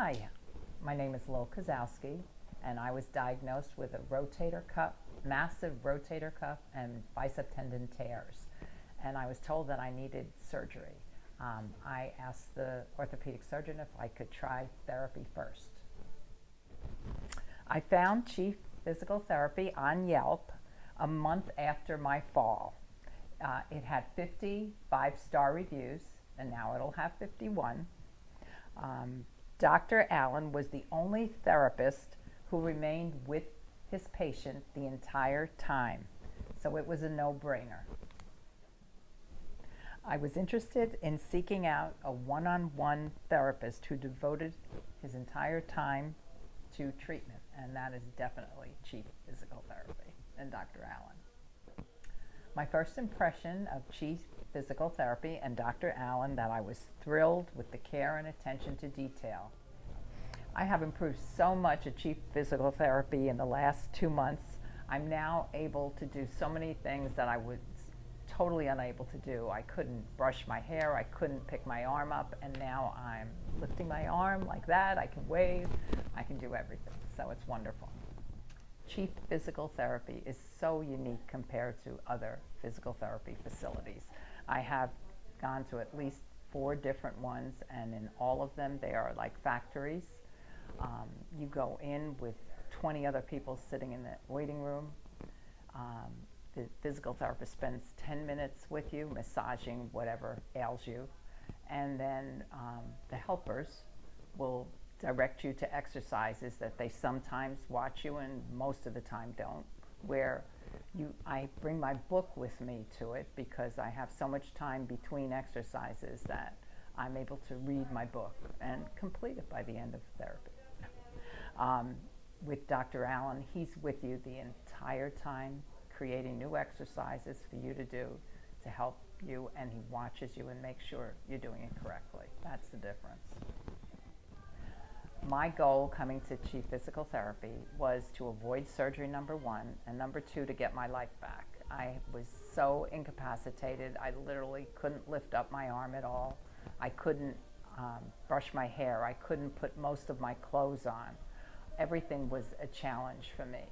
Hi, my name is Lil K, and I was diagnosed with a rotator cuff, massive rotator cuff and bicep tendon tears. And I was told that I needed surgery. I asked the orthopedic surgeon if I could try therapy first. I found Chief Physical Therapy on Yelp a month after my fall. It had 50 five-star reviews, and now it'll have 51. Dr. Allen was the only therapist who remained with his patient the entire time, so it was a no-brainer. I was interested in seeking out a one-on-one therapist who devoted his entire time to treatment, and that is definitely Chief Physical Therapy and Dr. Allen. My first impression of Chief Physical Therapy and Dr. Allen that I was thrilled with the care and attention to detail. I have improved so much at Chief Physical Therapy in the last 2 months. I'm now able to do so many things that I was totally unable to do. I couldn't brush my hair, I couldn't pick my arm up, and now I'm lifting my arm like that. I can wave, I can do everything, so it's wonderful. Chief Physical Therapy is so unique compared to other physical therapy facilities. I have gone to at least 4 different ones, and in all of them they are like factories. You go in with 20 other people sitting in the waiting room. The physical therapist spends 10 minutes with you, massaging whatever ails you, and then the helpers will direct you to exercises that they sometimes watch you and most of the time don't, where I bring my book with me to it because I have so much time between exercises that I'm able to read my book and complete it by the end of therapy. With Dr. Allen, he's with you the entire time, creating new exercises for you to do to help you, and he watches you and makes sure you're doing it correctly. That's the difference. My goal coming to Chief Physical Therapy was to avoid surgery, number 1, and number 2, to get my life back. I was so incapacitated, I literally couldn't lift up my arm at all. I couldn't brush my hair. I couldn't put most of my clothes on. Everything was a challenge for me.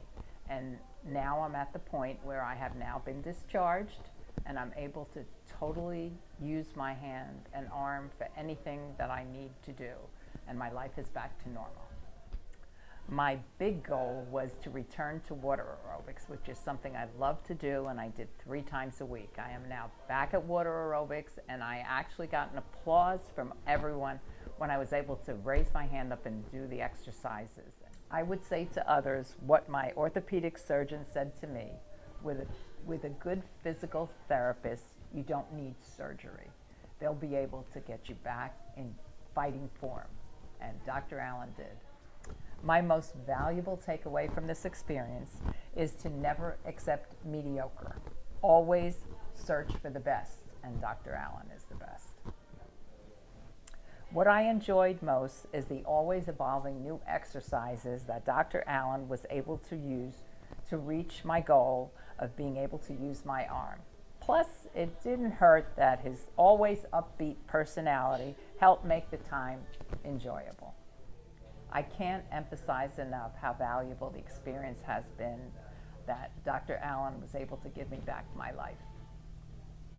And now I'm at the point where I have now been discharged and I'm able to totally use my hand and arm for anything that I need to do. And my life is back to normal. My big goal was to return to water aerobics, which is something I love to do, and I did 3 times a week. I am now back at water aerobics, and I actually got an applause from everyone when I was able to raise my hand up and do the exercises. I would say to others what my orthopedic surgeon said to me: with a good physical therapist, you don't need surgery. They'll be able to get you back in fighting form, and Dr. Allen did. My most valuable takeaway from this experience is to never accept mediocre. Always search for the best, and Dr. Allen is the best. What I enjoyed most is the always evolving new exercises that Dr. Allen was able to use to reach my goal of being able to use my arm. Plus, it didn't hurt that his always upbeat personality helped make the time enjoyable. I can't emphasize enough how valuable the experience has been that Dr. Allen was able to give me back my life.